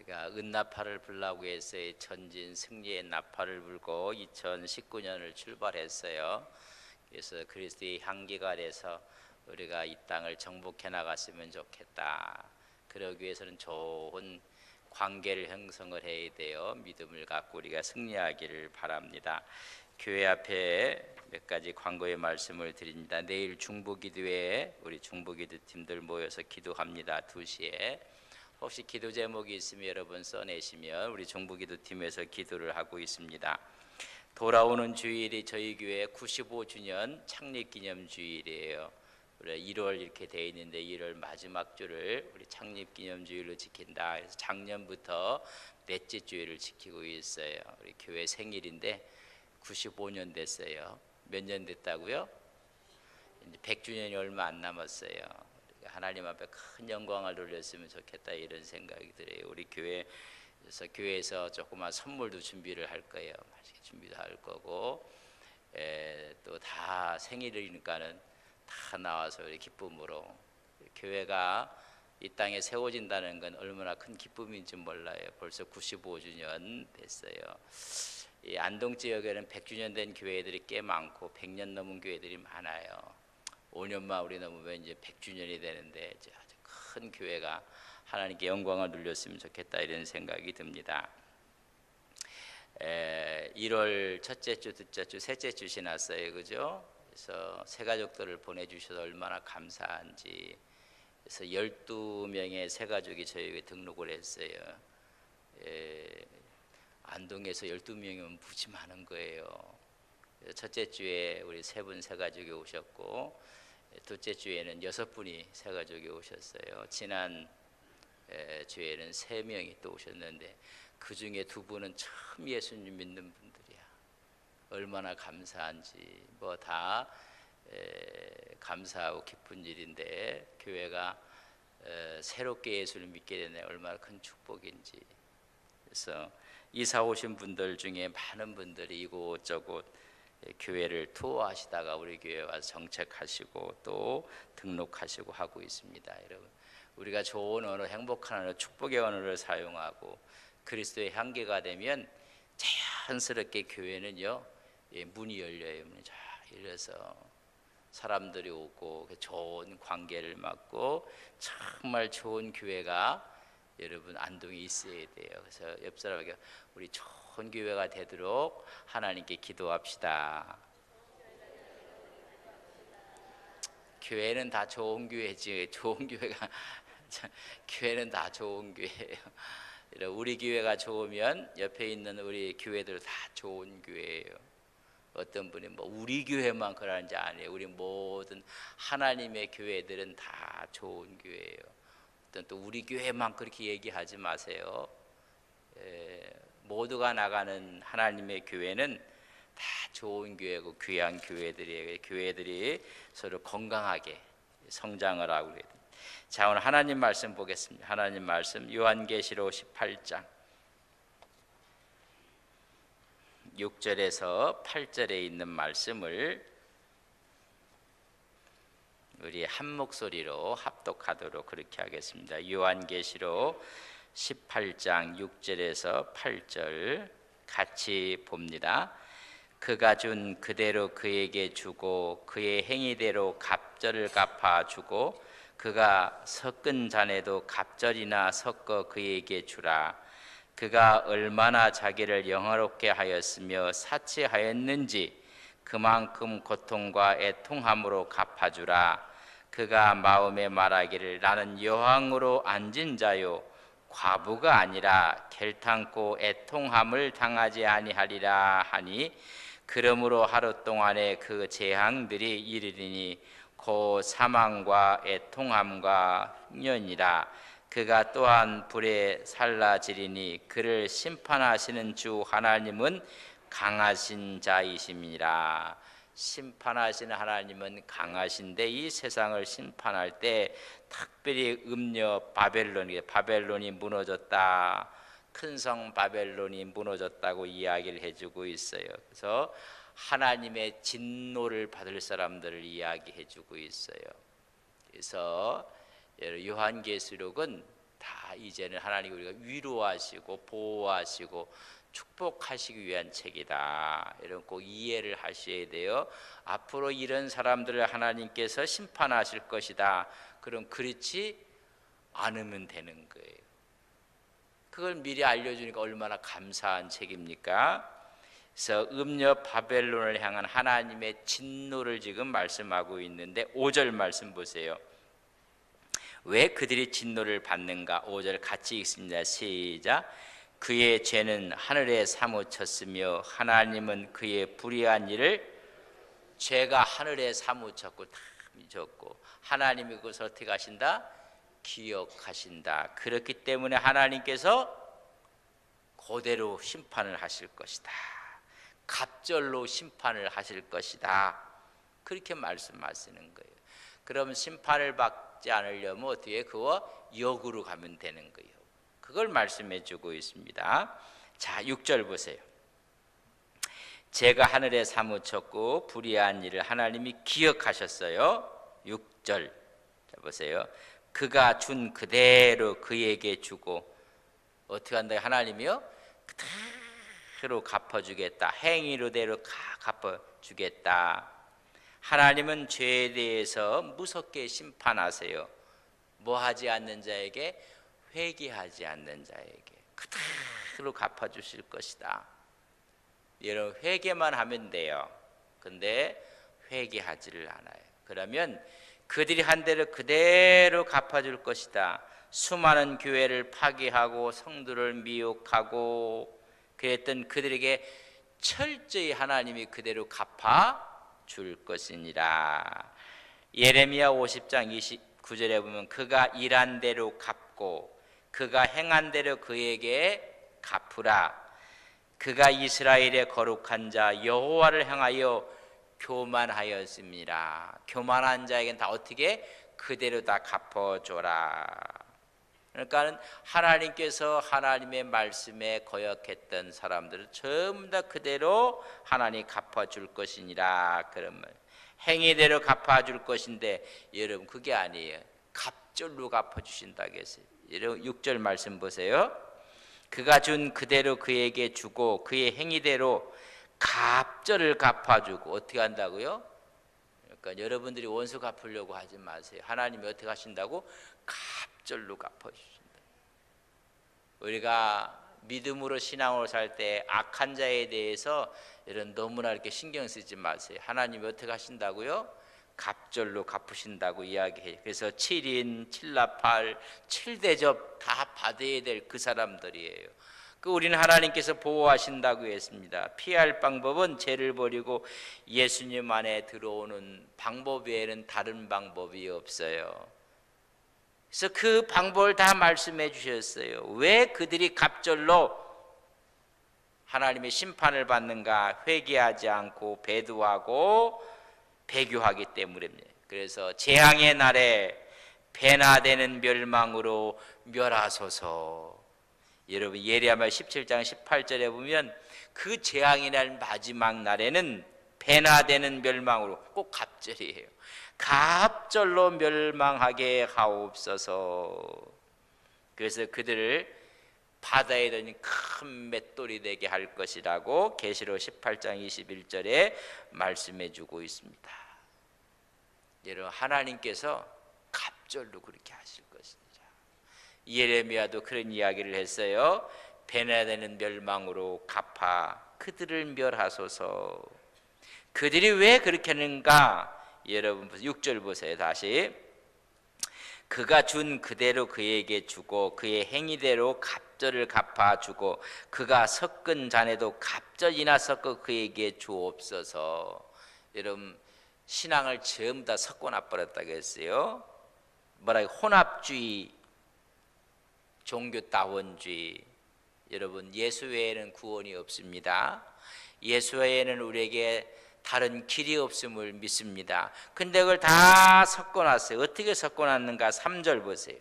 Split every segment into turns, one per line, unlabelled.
우리가 은나팔을 불라고 해서 전진 승리의 나팔을 불고 2019년을 출발했어요. 그래서 그리스도의 향기가 돼서 우리가 이 땅을 정복해 나갔으면 좋겠다. 그러기 위해서는 좋은 관계를 형성을 해야 돼요. 믿음을 갖고 우리가 승리하기를 바랍니다. 교회 앞에 몇 가지 광고의 말씀을 드립니다. 내일 중보기도회에 우리 중보기도 팀들 모여서 기도합니다. 2시에 혹시 기도 제목이 있으면 여러분 써내시면 우리 중보기도팀에서 기도를 하고 있습니다. 돌아오는 주일이 저희 교회 95주년 창립기념주일이에요. 우리 1월 이렇게 돼 있는데 1월 마지막 주를 우리 창립기념주일로 지킨다. 그래서 작년부터 넷째 주일을 지키고 있어요. 우리 교회 생일인데 95년 됐어요. 몇 년 됐다고요? 이제 100주년이 얼마 안 남았어요. 하나님 앞에 큰 영광을 돌렸으면 좋겠다 이런 생각이 들어요. 우리 교회에서 조그만 선물도 준비를 할 거예요. 맛있게 준비도 할 거고 또 다 생일이니까는 다 나와서 우리 기쁨으로 교회가 이 땅에 세워진다는 건 얼마나 큰 기쁨인지 몰라요. 벌써 95주년 됐어요. 이 안동 지역에는 100주년 된 교회들이 꽤 많고 100년 넘은 교회들이 많아요. 5년만 우리 넘으면 이제 100주년이 되는데 이제 아주 큰 교회가 하나님께 영광을 누렸으면 좋겠다 이런 생각이 듭니다. 1월 첫째 주, 둘째 주, 셋째 주 지났어요, 그죠? 그래서 새 가족들을 보내주셔서 얼마나 감사한지. 그래서 12명의 새 가족이 저희에게 등록을 했어요. 안동에서 12명이면 무지 많은 거예요. 첫째 주에 우리 3분 새 가족이 오셨고, 둘째 주에는 6분이 새 가족이 오셨어요. 지난 주에는 3명이 또 오셨는데 그 중에 2분은 처음 예수님 믿는 분들이야. 얼마나 감사한지 뭐 다 감사하고 기쁜 일인데 교회가 새롭게 예수를 믿게 되네 얼마나 큰 축복인지. 그래서 이사 오신 분들 중에 많은 분들이 이곳저곳 교회를 투어하시다가 우리 교회에 와서 정책하시고 또 등록하시고 하고 있습니다. 여러분, 우리가 좋은 언어, 행복한 언어, 축복의 언어를 사용하고 그리스도의 향기가 되면 자연스럽게 교회는요 문이 열려요. 문이 쫙 열려서 사람들이 오고 좋은 관계를 맺고 정말 좋은 교회가 여러분 안동에 있어야 돼요. 그래서 옆 사람에게 우리 좋은 교회가 되도록 하나님께 기도합시다. 교회는 다 좋은 교회지. 좋은 교회가 교회는 다 좋은 교회예요. 우리 교회가 좋으면 옆에 있는 우리 교회들 다 좋은 교회예요. 어떤 분이 뭐 우리 교회만 그러는지 아니에요. 우리 모든 하나님의 교회들은 다 좋은 교회예요. 또 우리 교회만 그렇게 얘기하지 마세요. 모두가 나가는 하나님의 교회는 다 좋은 교회고 귀한 교회들이에요. 교회들이 서로 건강하게 성장을 하고 그래요. 자, 오늘 하나님 말씀 보겠습니다. 하나님 말씀 요한계시록 18장 6절에서 8절에 있는 말씀을 우리 한 목소리로 합독하도록 그렇게 하겠습니다. 요한계시록 18장 6절에서 8절 같이 봅니다. 그가 준 그대로 그에게 주고 그의 행위대로 갑절을 갚아주고 그가 섞은 잔에도 갑절이나 섞어 그에게 주라. 그가 얼마나 자기를 영화롭게 하였으며 사치하였는지 그만큼 고통과 애통함으로 갚아주라. 그가 마음에 말하기를 나는 여왕으로 앉은 자요 과부가 아니라 결탄코 애통함을 당하지 아니하리라 하니 그러므로 하루 동안에 그 재앙들이 이르리니 곧 사망과 애통함과 흉년이라. 그가 또한 불에 살라지리니 그를 심판하시는 주 하나님은 강하신 자이심이라. 심판하시는 하나님은 강하신데 이 세상을 심판할 때 특별히 음녀 바벨론이 무너졌다. 큰 성 바벨론이 무너졌다고 이야기를 해주고 있어요. 그래서 하나님의 진노를 받을 사람들을 이야기해주고 있어요. 그래서 요한계시록은 다 이제는 하나님 우리가 위로하시고 보호하시고 축복하시기 위한 책이다. 이런 꼭 이해를 하셔야 돼요. 앞으로 이런 사람들을 하나님께서 심판하실 것이다. 그럼 그렇지 않으면 되는 거예요. 그걸 미리 알려주니까 얼마나 감사한 책입니까? 그래서 음녀 바벨론을 향한 하나님의 진노를 지금 말씀하고 있는데 5절 말씀 보세요. 왜 그들이 진노를 받는가? 5절 같이 읽습니다. 시작. 그의 죄는 하늘에 사무쳤으며 하나님은 그의 불의한 일을, 죄가 하늘에 사무쳤고 다 미쳤고 하나님이 그것을 어떻게 하신다? 기억하신다. 그렇기 때문에 하나님께서 그대로 심판을 하실 것이다. 갑절로 심판을 하실 것이다. 그렇게 말씀하시는 거예요. 그럼 심판을 받지 않으려면 어떻게 그와 역으로 가면 되는 거예요. 그걸 말씀해 주고 있습니다. 자, 6절 보세요. 제가 하늘에 사무쳤고 불의한 일을 하나님이 기억하셨어요. 6절 자 보세요. 그가 준 그대로 그에게 주고 어떻게 한다? 하나님이요? 그대로 갚아주겠다. 행위로대로 갚아주겠다. 하나님은 죄에 대해서 무섭게 심판하세요. 뭐 하지 않는 자에게? 회개하지 않는 자에게 그대로 갚아주실 것이다. 여러분 회개만 하면 돼요. 근데 회개하지를 않아요. 그러면 그들이 한 대로 그대로 갚아줄 것이다. 수많은 교회를 파괴하고 성도를 미혹하고 그랬던 그들에게 철저히 하나님이 그대로 갚아줄 것이니라. 예레미야 50장 29절에 보면 그가 일한 대로 갚고 그가 행한 대로 그에게 갚으라. 그가 이스라엘의 거룩한 자 여호와를 향하여 교만하였습니다. 교만한 자에게는 다 어떻게? 그대로 다 갚아줘라. 그러니까 하나님께서 하나님의 말씀에 거역했던 사람들을 전부 다 그대로 하나님 갚아줄 것이니라. 그런 말. 행위대로 갚아줄 것인데 여러분 그게 아니에요. 갑절로 갚아주신다고 했어요. 여러분 6절 말씀 보세요. 그가 준 그대로 그에게 주고 그의 행위대로 갑절을 갚아주고 어떻게 한다고요? 그러니까 여러분들이 원수 갚으려고 하지 마세요. 하나님이 어떻게 하신다고? 갑절로 갚아주신다. 우리가 믿음으로 신앙으로 살 때 악한 자에 대해서 이런 너무나 이렇게 신경 쓰지 마세요. 하나님이 어떻게 하신다고요? 갑절로 갚으신다고 이야기해요. 그래서 7인, 7나팔, 7대접 다 받아야 될 그 사람들이에요. 그 우리는 하나님께서 보호하신다고 했습니다. 피할 방법은 죄를 버리고 예수님 안에 들어오는 방법 외에는 다른 방법이 없어요. 그래서 그 방법을 다 말씀해 주셨어요. 왜 그들이 갑절로 하나님의 심판을 받는가? 회개하지 않고 배도하고 배교하기 때문입니다. 그래서 재앙의 날에 배나 되는 멸망으로 멸하소서. 여러분 예레미야 17장 18절에 보면 그 재앙의 날 마지막 날에는 배나 되는 멸망으로, 꼭 갑절이에요. 갑절로 멸망하게 하옵소서. 그래서 그들을 바다에 던진 큰 맷돌이 되게 할 것이라고 계시록 18장 21절에 말씀해 주고 있습니다. 여러분 하나님께서 갑절로 그렇게 하실 것입니다. 예레미야도 그런 이야기를 했어요. 배나 되는 멸망으로 갚아 그들을 멸하소서. 그들이 왜 그렇게 하는가? 여러분 6절 보세요. 다시. 그가 준 그대로 그에게 주고 그의 행위대로 갑절을 갚아주고 그가 섞은 잔에도 갑절이나 섞어 그에게 주옵소서. 여러분 신앙을 전부 다 섞어놔 버렸다고 했어요. 뭐라고? 혼합주의, 종교다원주의. 여러분 예수 외에는 구원이 없습니다. 예수 외에는 우리에게 다른 길이 없음을 믿습니다. 근데 그걸 다 섞어놨어요. 어떻게 섞어놨는가? 3절 보세요.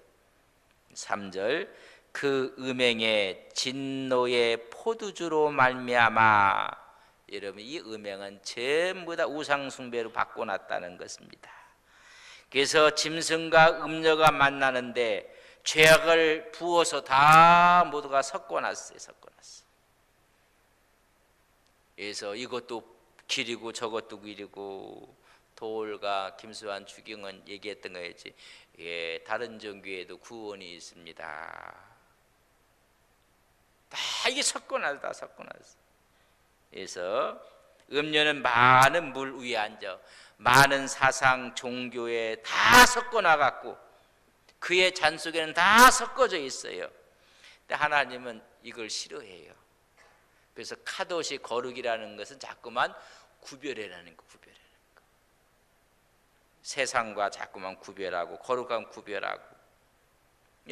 3절. 그 음행의 진노의 포도주로 말미암아. 여러분 이 음행은 전부 다 우상숭배로 바꿔놨다는 것입니다. 그래서 짐승과 음녀가 만나는데 죄악을 부어서 다 모두가 섞어놨어요. 섞어놨어. 그래서 이것도 길이고 저것도 길이고, 도올과 김수환 주경은 얘기했던 거였지. 예, 다른 종교에도 구원이 있습니다. 다 이게 섞어놨어. 다 섞어놨어. 그래서 음료는 많은 물 위에 앉아 많은 사상 종교에 다 섞어놔갖고 그의 잔 속에는 다 섞어져 있어요. 근데 하나님은 이걸 싫어해요. 그래서 카도시 거룩이라는 것은 자꾸만 구별해라는 거, 구별해라는 거. 세상과 자꾸만 구별하고 거룩한 구별하고.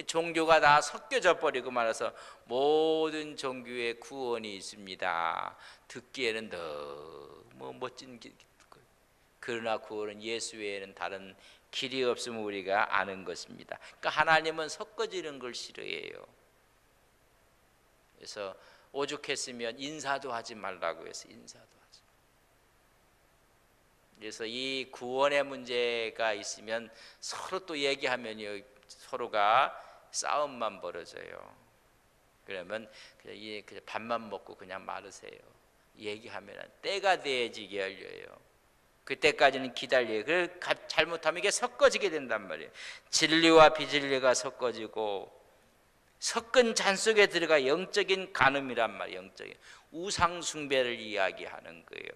종교가 다 섞여져 버리고 말아서 모든 종교에 구원이 있습니다. 듣기에는 너무 멋진 길. 그러나 구원은 예수 외에는 다른 길이 없음을 우리가 아는 것입니다. 그러니까 하나님은 섞어지는 걸 싫어해요. 그래서 오죽했으면 인사도 하지 말라고 해서 인사도 하지. 그래서 이 구원의 문제가 있으면 서로 또 얘기하면요, 서로가 싸움만 벌어져요. 그러면 그냥 밥만 먹고 그냥 말으세요. 얘기하면 때가 돼야지 열려요. 그때까지는 기다려요. 잘못하면 이게 섞어지게 된단 말이에요. 진리와 비진리가 섞어지고, 섞은 잔 속에 들어가 영적인 간음이란 말이에요. 영적인 우상 숭배를 이야기하는 거예요.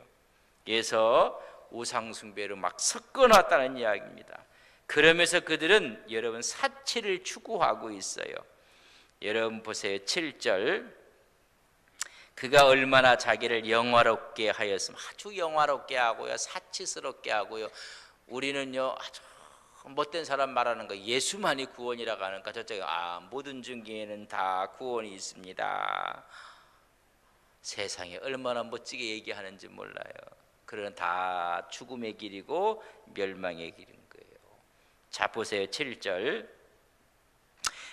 그래서 우상 숭배로 막 섞어놨다는 이야기입니다. 그러면서 그들은 여러분 사치를 추구하고 있어요. 여러분 보세요. 7절. 그가 얼마나 자기를 영화롭게 하였으면, 아주 영화롭게 하고요, 사치스럽게 하고요. 우리는요 아주 못된 사람 말하는 거 예수만이 구원이라고 하니까 저쪽에 모든 중개에는 다 구원이 있습니다. 세상에 얼마나 멋지게 얘기하는지 몰라요. 그런 다 죽음의 길이고 멸망의 길인 거예요. 자 보세요. 7절.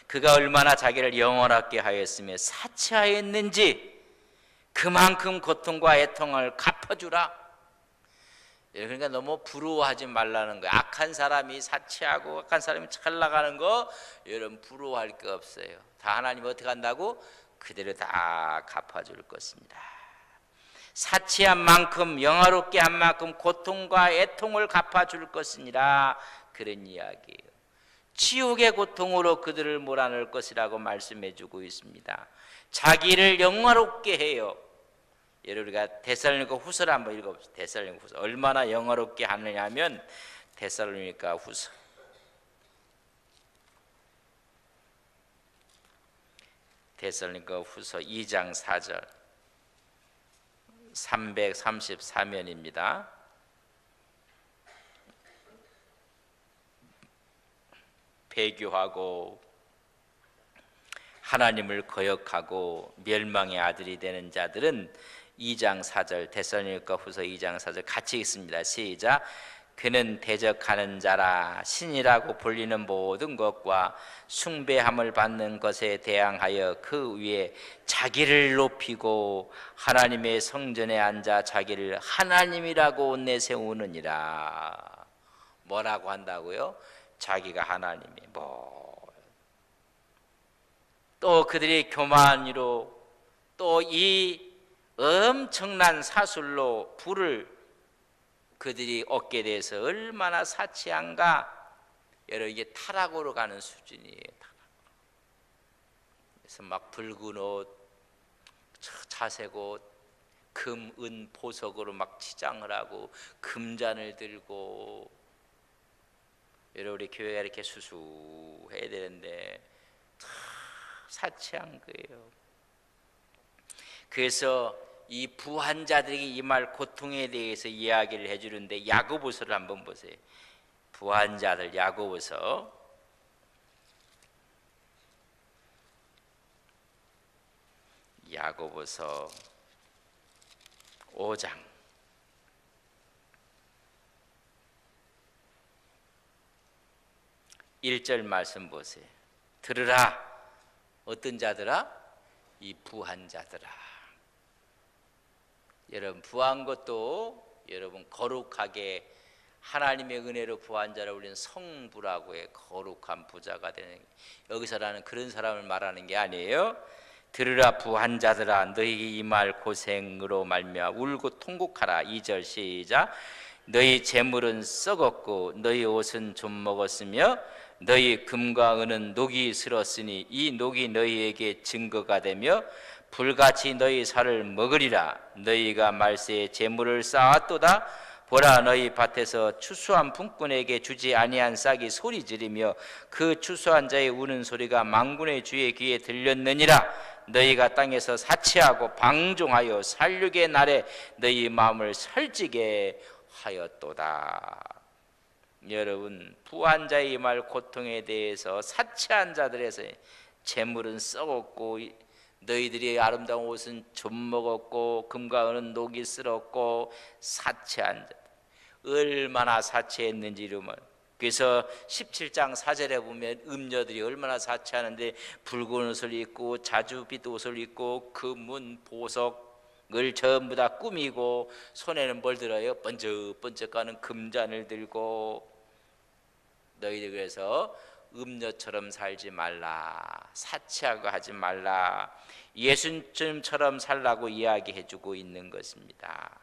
그가 얼마나 자기를 영원하게 하였으며 사치하였는지 그만큼 고통과 애통을 갚아주라. 그러니까 너무 부러워하지 말라는 거예요. 악한 사람이 사치하고 악한 사람이 잘 나가는 거 여러분 부러워할 게 없어요. 다 하나님 어떻게 한다고? 그대로 다 갚아줄 것입니다. 사치한 만큼, 영화롭게 한 만큼 고통과 애통을 갚아줄 것이니라, 그런 이야기예요. 지옥의 고통으로 그들을 몰아넣을 것이라고 말씀해주고 있습니다. 자기를 영화롭게 해요. 여러분 우리가 데살로니가 후서를 한번 읽어봅시다. 데살로니가 후서 얼마나 영화롭게 하느냐면, 데살로니가 후서 2장 4절 334면입니다. 배교하고 하나님을 거역하고 멸망의 아들이 되는 자들은 2장 4절 데살로니가 후서 2장 4절 같이 읽습니다. 시작. 그는 대적하는 자라 신이라고 불리는 모든 것과 숭배함을 받는 것에 대항하여 그 위에 자기를 높이고 하나님의 성전에 앉아 자기를 하나님이라고 내세우느니라. 뭐라고 한다고요? 자기가 하나님이 또 그들이 교만으로 또 이 엄청난 사술로 불을 그들이 얻게 돼서 얼마나 사치한가. 여러분 이게 타락으로 가는 수준이에요. 그래서 막 붉은 옷, 자색 옷, 금, 은, 보석으로 막 치장을 하고 금잔을 들고. 여러분 우리 교회가 이렇게 수수해야 되는데 사치한 거예요. 그래서 이 부한 자들에게 임할 고통에 대해서 이야기를 해주는데 야고보서를 한번 보세요. 부한 자들 야고보서 5장 1절 말씀 보세요. 들으라. 어떤 자들아? 이 부한 자들아. 여러분 부한 것도 여러분 거룩하게 하나님의 은혜로 부한 자를 우리는 성부라고 해. 거룩한 부자가 되는, 여기서라는 그런 사람을 말하는 게 아니에요. 들으라 부한 자들아, 너희 이 말 고생으로 말미암아 울고 통곡하라. 2절 시작. 너희 재물은 썩었고 너희 옷은 좀 먹었으며 너희 금과 은은 녹이 슬었으니 이 녹이 너희에게 증거가 되며 불같이 너희 살을 먹으리라. 너희가 말세에 재물을 쌓았도다. 보라, 너희 밭에서 추수한 품꾼에게 주지 아니한 싹이 소리 지르며 그 추수한 자의 우는 소리가 만군의 주의 귀에 들렸느니라. 너희가 땅에서 사치하고 방종하여 살육의 날에 너희 마음을 살찌게 하였도다. 여러분, 부한 자의 말 고통에 대해서 사치한 자들에서 재물은 썩었고 너희들이 아름다운 옷은 좀 먹었고 금과 은은 녹이 쓸었고, 사치한 자 얼마나 사치했는지 이러면, 그래서 17장 4절에 보면 음녀들이 얼마나 사치하는데 붉은 옷을 입고 자주빛 옷을 입고 금은 보석을 전부 다 꾸미고 손에는 뭘 들어요? 번쩍번쩍 가는 금잔을 들고. 너희들 그래서 음녀처럼 살지 말라, 사치하고 하지 말라, 예수님처럼 살라고 이야기해주고 있는 것입니다.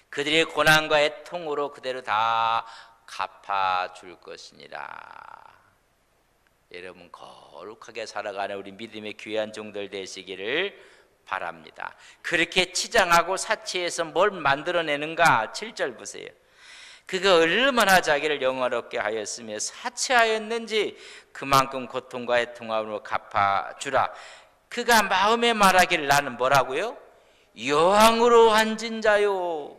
그들의 고난과 애통으로 그대로 다 갚아줄 것이니라. 여러분, 거룩하게 살아가는 우리 믿음의 귀한 종들 되시기를 바랍니다. 그렇게 치장하고 사치해서 뭘 만들어내는가? 7절 보세요. 그가 얼마나 자기를 영화롭게 하였으며 사치하였는지 그만큼 고통과 애통함으로 갚아주라. 그가 마음에 말하기를 나는 뭐라고요? 여왕으로 앉은 자요.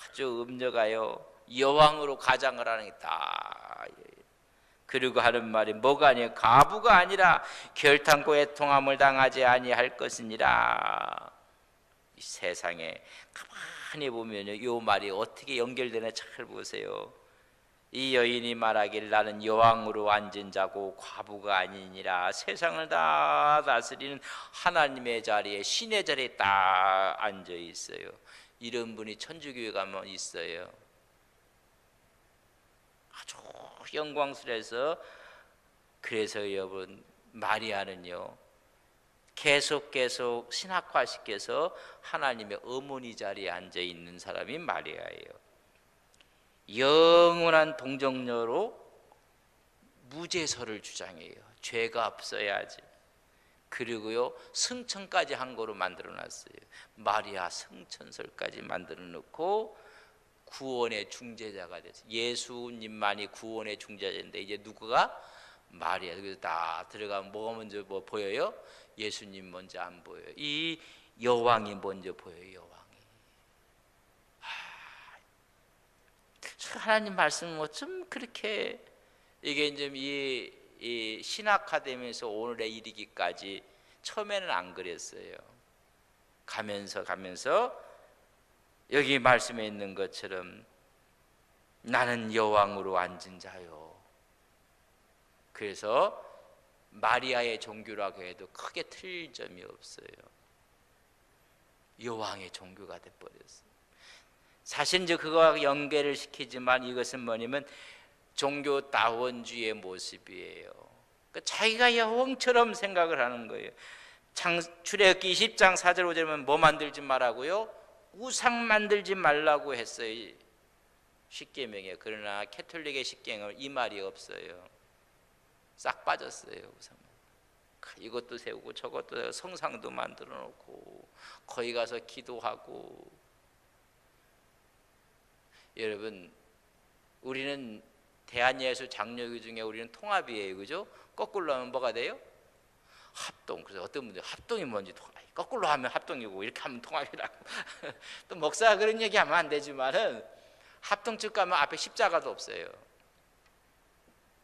아주 음녀가요, 여왕으로 가장을 하니까. 그리고 하는 말이 뭐가 아니에요? 가부가 아니라 결탄코 애통함을 당하지 아니할 것이니라. 이 세상에 가만히 보면요, 이 말이 어떻게 연결되나 잘 보세요. 이 여인이 말하기를 나는 여왕으로 앉은 자고 과부가 아니니라. 세상을 다 다스리는 하나님의 자리에, 신의 자리에 딱 앉아 있어요. 이런 분이 천주교에 가면 있어요. 아주 영광스러워서. 그래서 여러분, 마리아는요 계속 신학화시켜서 하나님의 어머니 자리에 앉아 있는 사람이 마리아예요. 영원한 동정녀로 무죄설을 주장해요. 죄가 없어야지. 그리고요 승천까지 한 거로 만들어 놨어요. 마리아 승천설까지 만들어 놓고 구원의 중재자가 됐어요. 예수님만이 구원의 중재자인데 이제 누구가? 마리아. 그래서 다 들어가면 뭐가 먼저 보여요? 예수님 먼저 안 보여요. 이 여왕이 먼저 보여요. 여왕이. 하나님 말씀은 어쩜 그렇게, 이게 이제 이 신학화되면서 오늘에 이르기까지 처음에는 안 그랬어요. 가면서 여기 말씀에 있는 것처럼 나는 여왕으로 앉은 자요. 그래서 마리아의 종교라고 해도 크게 틀릴 점이 없어요. 여왕의 종교가 돼버렸어요. 사실 이제 그거와 연계를 시키지만 이것은 뭐냐면 종교다원주의의 모습이에요. 그러니까 자기가 여왕처럼 생각을 하는 거예요. 출애굽기 20장 4절 5절에 보면 뭐 만들지 말라고요? 우상 만들지 말라고 했어요. 십계명에. 그러나 캐톨릭의 십계명은 이 말이 없어요. 싹 빠졌어요. 우상. 이것도 세우고 저것도 세우고 성상도 만들어 놓고 거기 가서 기도하고. 여러분, 우리는 대한예술 장로교 중에 우리는 통합이에요. 그죠? 거꾸로 하면 뭐가 돼요? 합동. 그래서 어떤 분들 합동이 뭔지, 거꾸로 하면 합동이고 이렇게 하면 통합이라고. 또 목사가 그런 얘기하면 안 되지만은 합동측 가면 앞에 십자가도 없어요.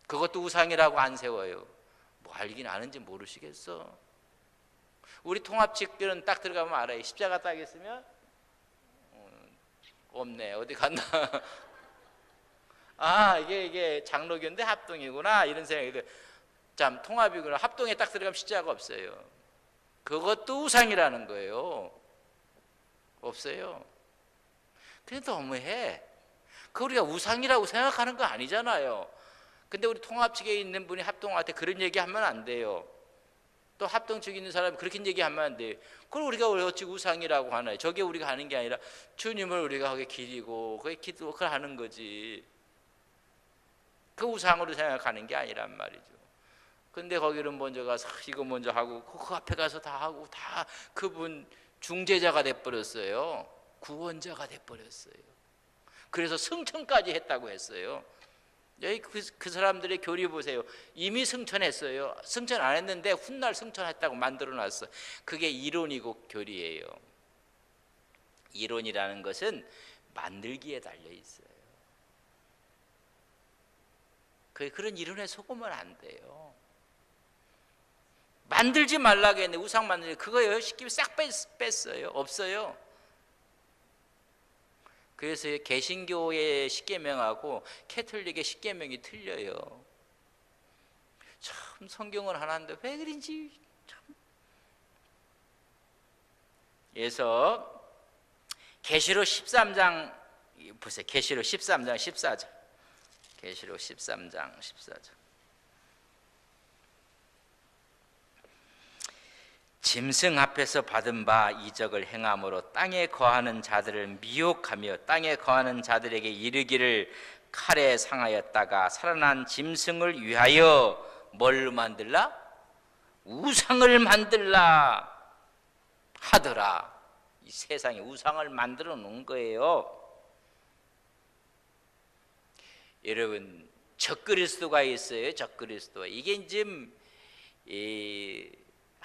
그것도 우상이라고 안 세워요. 뭐 알긴 아는지 모르시겠어. 우리 통합측들은 딱 들어가면 알아요. 십자가 딱 있으면 없네. 어디 갔나? 아, 이게 장로교인데 합동이구나 이런 생각이 들어요. 참, 통합이구나. 합동에 딱 들어가면 십자가 없어요. 그것도 우상이라는 거예요. 없어요. 근데 너무해. 그 우리가 우상이라고 생각하는 거 아니잖아요. 근데 우리 통합 측에 있는 분이 합동한테 그런 얘기하면 안 돼요. 또 합동 측에 있는 사람이 그렇게 얘기하면 안 돼요. 그걸 우리가 어찌 우상이라고 하나요? 저게 우리가 하는 게 아니라 주님을 우리가 하게 기리고 그게 기도 그걸 하는 거지. 그 우상으로 생각하는 게 아니란 말이죠. 근데 거기는 먼저 가서 이거 먼저 하고 그 앞에 가서 다 하고 다 그분 중재자가 돼버렸어요. 구원자가 돼버렸어요. 그래서 승천까지 했다고 했어요. 여기 그 사람들의 교리 보세요. 이미 승천했어요. 승천 안 했는데 훗날 승천했다고 만들어놨어. 그게 이론이고 교리예요. 이론이라는 것은 만들기에 달려 있어요. 그런 이론에 속으면 안 돼요. 만들지 말라고 했는데 우상 만들지 그거요 쉽게 싹 뺐어요. 없어요. 그래서 개신교의 십계명하고 캐톨릭의 십계명이 틀려요. 참 성경은 하나인데 왜 그런지 참. 그래서 계시록 13장 보세요. 계시록 13장 14절. 계시록 13장 14절. 짐승 앞에서 받은 바 이적을 행함으로 땅에 거하는 자들을 미혹하며 땅에 거하는 자들에게 이르기를 칼에 상하였다가 살아난 짐승을 위하여 뭘 만들라? 우상을 만들라 하더라. 이 세상에 우상을 만들어 놓은 거예요. 여러분 적그리스도가 있어요. 적그리스도. 이게 지금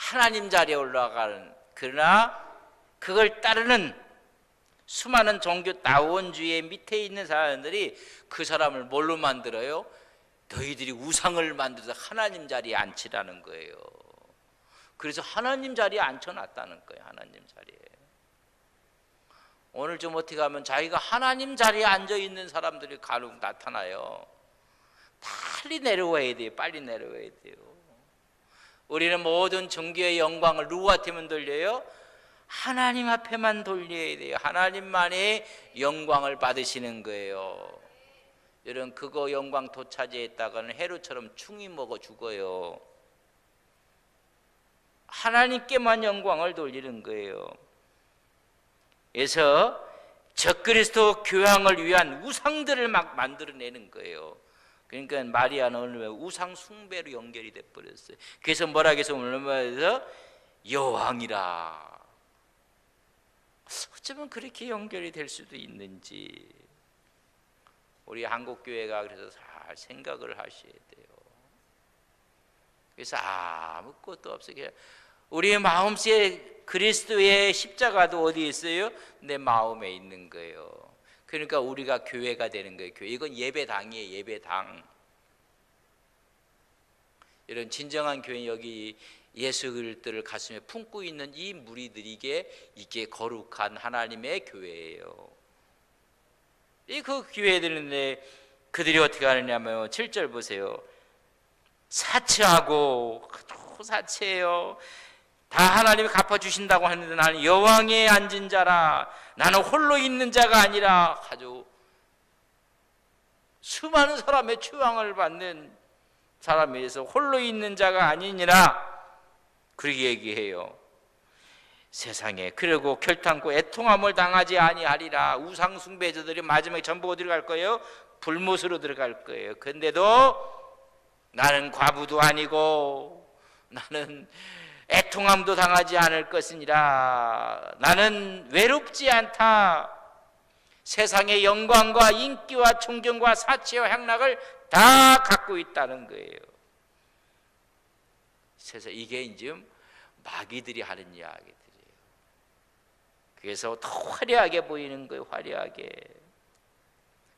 하나님 자리에 올라가는, 그러나 그걸 따르는 수많은 종교 다원주의 밑에 있는 사람들이 그 사람을 뭘로 만들어요? 너희들이 우상을 만들어서 하나님 자리에 앉히라는 거예요. 그래서 하나님 자리에 앉혀놨다는 거예요. 하나님 자리에. 오늘 좀 어떻게 하면 자기가 하나님 자리에 앉아있는 사람들이 간혹 나타나요. 빨리 내려와야 돼요. 빨리 내려와야 돼요. 우리는 모든 종교의 영광을 누구한테만 돌려요? 하나님 앞에만 돌려야 돼요. 하나님만의 영광을 받으시는 거예요. 여러분 그거 영광 도차지했다가는 헤롯처럼 충이 먹어 죽어요. 하나님께만 영광을 돌리는 거예요. 그래서 적그리스도 교황을 위한 우상들을 막 만들어내는 거예요. 그러니까 마리아는 우상 숭배로 연결이 돼 버렸어요. 그래서 뭐라 해서 오늘마다 여왕이라. 어쩌면 그렇게 연결이 될 수도 있는지 우리 한국 교회가 그래서 잘 생각을 하셔야 돼요. 그래서 아무것도 없어요. 우리의 마음속에 그리스도의 십자가도 어디 있어요? 내 마음에 있는 거예요. 그러니까 우리가 교회가 되는 거예요. 교회. 이건 예배당이에요. 예배당. 이런 진정한 교회, 여기 예수 그리스도를 가슴에 품고 있는 이 무리들에게 이게 거룩한 하나님의 교회예요. 그 교회들인데 그들이 어떻게 하느냐면 7절 보세요. 사치하고 사치해요. 다 하나님이 갚아주신다고 하는데 나는 여왕에 앉은 자라. 나는 홀로 있는 자가 아니라 아주 수많은 사람의 추앙을 받는 사람에서 홀로 있는 자가 아니니라. 그렇게 얘기해요. 세상에. 그리고 결탄코 애통함을 당하지 아니하리라. 우상 숭배자들이 마지막에 전부 어디로 갈 거예요? 불못으로 들어갈 거예요. 근데도 나는 과부도 아니고 나는 애통함도 당하지 않을 것이니라. 나는 외롭지 않다. 세상의 영광과 인기와 존경과 사치와 향락을 다 갖고 있다는 거예요. 세상 이게 이제 마귀들이 하는 이야기들이에요. 그래서 더 화려하게 보이는 거예요. 화려하게.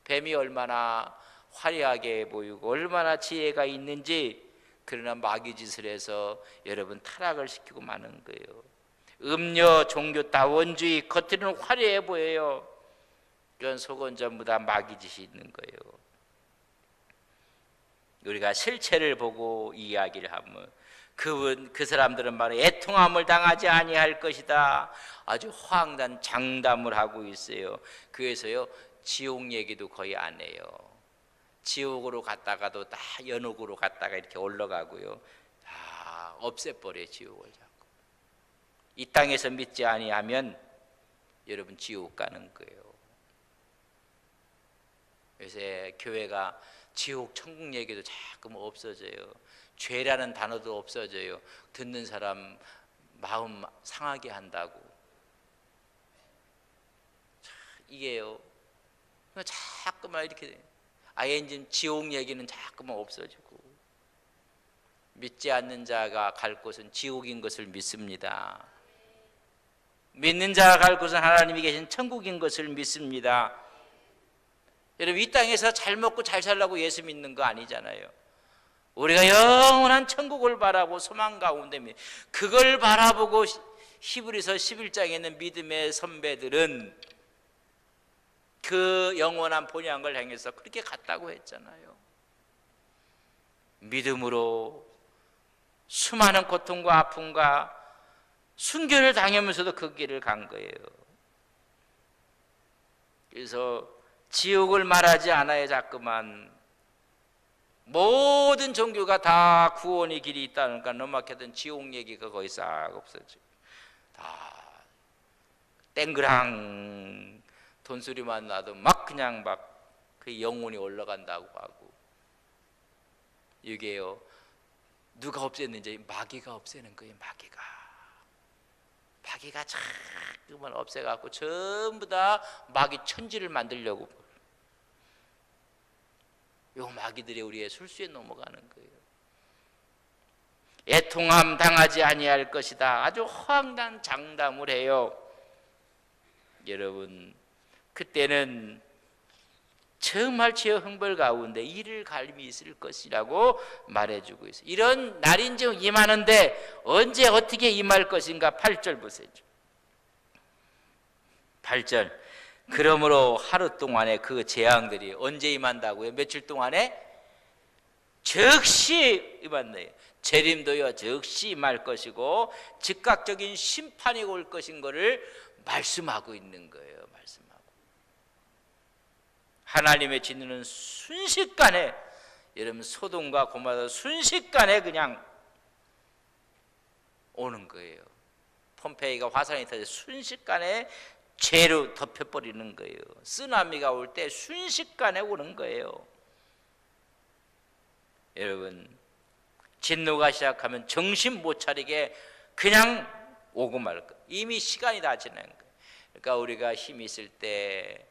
뱀이 얼마나 화려하게 보이고 얼마나 지혜가 있는지, 그러나 마귀 짓을 해서 여러분 타락을 시키고 마는 거예요. 음료, 종교, 다원주의 겉으로는 화려해 보여요. 그런 속은 전부 다 마귀 짓이 있는 거예요. 우리가 실체를 보고 이야기를 하면 그 사람들은 바로 애통함을 당하지 아니할 것이다. 아주 황당한 장담을 하고 있어요. 그래서요 지옥 얘기도 거의 안 해요. 지옥으로 갔다가도 다 연옥으로 갔다가 이렇게 올라가고요. 다 없애버려요, 지옥을 자꾸. 이 땅에서 믿지 아니하면 여러분 지옥 가는 거예요. 요새 교회가 지옥 천국 얘기도 자꾸 없어져요. 죄라는 단어도 없어져요. 듣는 사람 마음 상하게 한다고. 이게요. 자꾸만 이렇게 아예 이제 지옥 얘기는 자꾸만 없어지고, 믿지 않는 자가 갈 곳은 지옥인 것을 믿습니다. 믿는 자가 갈 곳은 하나님이 계신 천국인 것을 믿습니다. 여러분, 이 땅에서 잘 먹고 잘 살라고 예수 믿는 거 아니잖아요. 우리가 영원한 천국을 바라고 소망 가운데 그걸 바라보고 히브리서 11장에 있는 믿음의 선배들은 그 영원한 본향을 행해서 그렇게 갔다고 했잖아요. 믿음으로 수많은 고통과 아픔과 순교를 당하면서도 그 길을 간 거예요. 그래서 지옥을 말하지 않아요. 자꾸만 모든 종교가 다 구원의 길이 있다니까 넘막했던 지옥 얘기가 거의 싹 없어지고, 다 땡그랑 돈소리만 나도 막 그냥 막 그 영혼이 올라간다고 하고. 이게요, 누가 없앴는지 마귀가 없애는 거예요. 마귀가 자꾸만 없애갖고 전부 다 마귀 천지를 만들려고. 요 마귀들이 우리의 술수에 넘어가는 거예요. 애통함 당하지 아니할 것이다. 아주 허황된 장담을 해요. 여러분, 그때는 정말 지어 흥벌 가운데 이를 갈미 있을 것이라고 말해주고 있어요. 이런 날인즉 임하는데 언제 어떻게 임할 것인가. 8절 보세요. 8절. 그러므로 하루 동안에 그 재앙들이 언제 임한다고요? 며칠 동안에? 즉시 임한대요. 재림도요 즉시 임할 것이고 즉각적인 심판이 올 것인 것을 말씀하고 있는 거예요. 말씀하고. 하나님의 진노는 순식간에, 여러분 소돔과 고모라도 순식간에 그냥 오는 거예요. 폼페이가 화산이 터져 순식간에 죄로 덮여버리는 거예요. 쓰나미가 올 때 순식간에 오는 거예요. 여러분, 진노가 시작하면 정신 못 차리게 그냥 오고 말 거예요. 이미 시간이 다 지난 거예요. 그러니까 우리가 힘이 있을 때,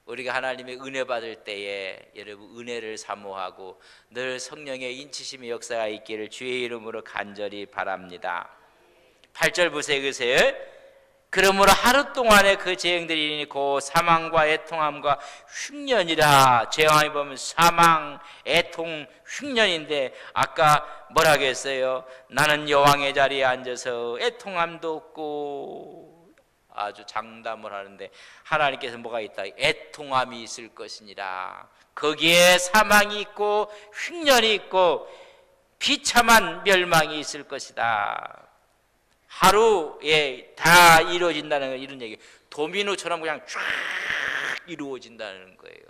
우리가 하나님의 은혜 받을 때에 여러분 은혜를 사모하고 늘 성령의 인치심의 역사가 있기를 주의 이름으로 간절히 바랍니다. 8절 보세요. 그러므로 하루 동안에 그 재앙들이 곧 사망과 애통함과 흉년이라. 재앙이 보면 사망, 애통, 흉년인데 아까 뭐라고 했어요? 나는 여왕의 자리에 앉아서 애통함도 없고, 아주 장담을 하는데 하나님께서 뭐가 있다? 애통함이 있을 것이니라. 거기에 사망이 있고 흉년이 있고 비참한 멸망이 있을 것이다. 하루에 다 이루어진다는 이런 얘기. 도미노처럼 그냥 쫙 이루어진다는 거예요.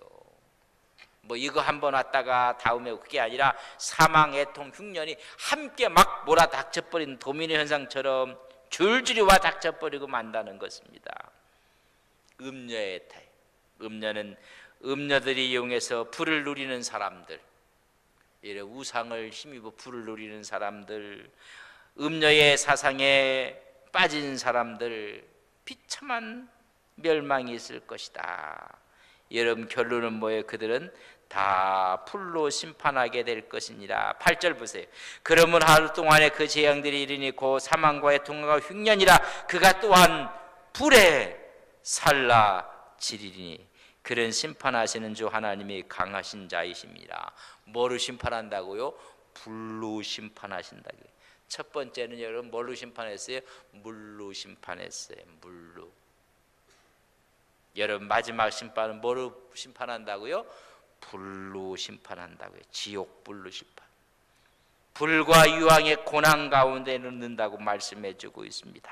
뭐 이거 한번 왔다가 다음에 그게 아니라 사망, 애통, 흉년이 함께 막 몰아닥쳐버리는 도미노 현상처럼 줄줄이 와 닥쳐버리고 만다는 것입니다. 음녀의 태. 음녀는 음녀들이 이용해서 불을 누리는 사람들, 이런 우상을 힘입어 불을 누리는 사람들, 음녀의 사상에 빠진 사람들, 비참한 멸망이 있을 것이다. 여러분, 결론은 뭐예요? 그들은 다 풀로 심판하게 될 것이니라. 8절 보세요. 그러면 하루 동안에 그 재앙들이 이르니 곧 사망과 애통과 흉년이라. 그가 또한 불에 살라지리니 그런 심판하시는 주 하나님이 강하신 자이십니다. 뭐로 심판한다고요? 불로 심판하신다. 첫 번째는 여러분 뭘로 심판했어요? 물로 심판했어요. 물로. 여러분 마지막 심판은 뭐로 심판한다고요? 불로 심판한다고요. 지옥불로 심판. 불과 유황의 고난 가운데 넣는다고 말씀해 주고 있습니다.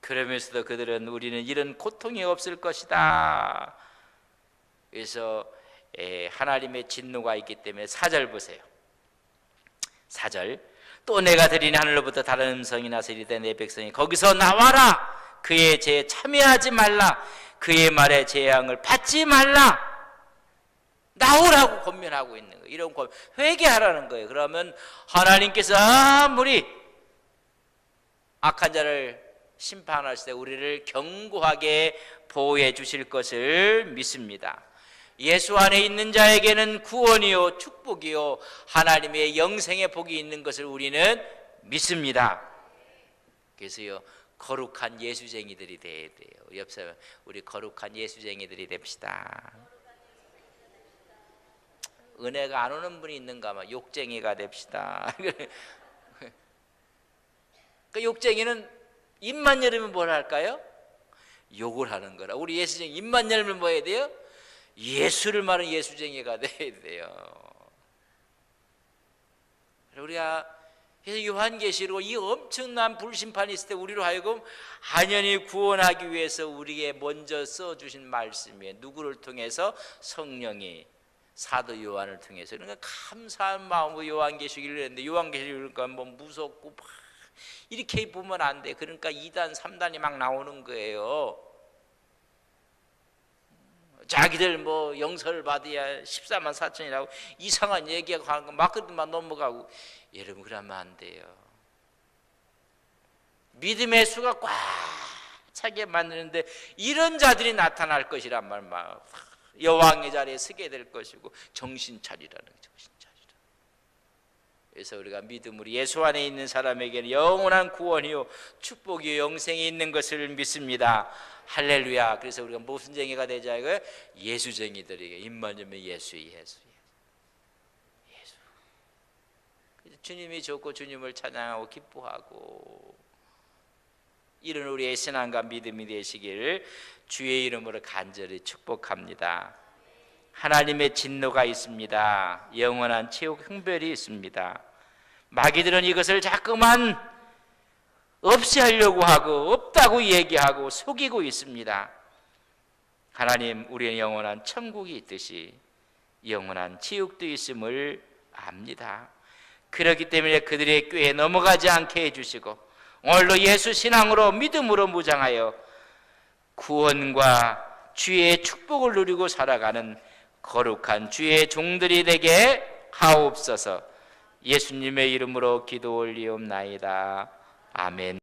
그러면서도 그들은 우리는 이런 고통이 없을 것이다. 그래서 하나님의 진노가 있기 때문에 4절 보세요. 4절 또 내가 들으니 하늘로부터 다른 음성이 나서 이르되 내 백성이 거기서 나와라. 그의 죄에 참여하지 말라. 그의 말에 재앙을 받지 말라. 나오라고 권면하고 있는 거예요. 이런 회개하라는 거예요. 그러면 하나님께서 아무리 악한 자를 심판하실 때 우리를 견고하게 보호해 주실 것을 믿습니다. 예수 안에 있는 자에게는 구원이요 축복이요 하나님의 영생의 복이 있는 것을 우리는 믿습니다. 그래서요 거룩한 예수쟁이들이 돼야 돼요. 옆 사람 우리 거룩한 예수쟁이들이 됩시다. 은혜가 안 오는 분이 있는가 하면 욕쟁이가 됩시다. 그 욕쟁이는 입만 열으면 뭘 할까요? 욕을 하는 거라. 우리 예수쟁이 입만 열면 뭐 해야 돼요? 예수를 말하는 예수쟁이가 돼야 돼요. 우리가 그래서 요한계시록 이 엄청난 불심판이 있을 때 우리로 하여금 안연히 구원하기 위해서 우리에게 먼저 써주신 말씀이에요. 누구를 통해서? 성령이 사도 요한을 통해서. 그러니까 감사한 마음으로 요한계시록 읽는데 요한계시록 읽으니까 뭐 무섭고 막 이렇게 보면 안 돼. 그러니까 2단 3단이 막 나오는 거예요. 자기들 뭐 영서를 받아야 14만 4천이라고 이상한 얘기하고 하는 거 막 그만 넘어가고. 여러분 그러면 안 돼요. 믿음의 수가 꽉 차게 만드는데 이런 자들이 나타날 것이란 말만. 여왕의 자리에 서게 될 것이고 정신 차리라는 게 정신 차리라. 그래서 우리가 믿음으로 예수 안에 있는 사람에게는 영원한 구원이요 축복이요 영생이 있는 것을 믿습니다. 할렐루야. 그래서 우리가 무슨 쟁이가 되자 이거예요? 예수쟁이들에게 입만 열면 예수. 주님이 좋고 주님을 찬양하고 기뻐하고 이런 우리의 신앙과 믿음이 되시기를 주의 이름으로 간절히 축복합니다. 하나님의 진노가 있습니다. 영원한 지옥 형벌이 있습니다. 마귀들은 이것을 자꾸만 없애하려고 하고 없다고 얘기하고 속이고 있습니다. 하나님 우리의 영원한 천국이 있듯이 영원한 지옥도 있음을 압니다. 그렇기 때문에 그들의 꾀에 넘어가지 않게 해주시고 오늘도 예수 신앙으로 믿음으로 무장하여 구원과 주의 축복을 누리고 살아가는 거룩한 주의 종들이 되게 하옵소서. 예수님의 이름으로 기도 올리옵나이다. 아멘.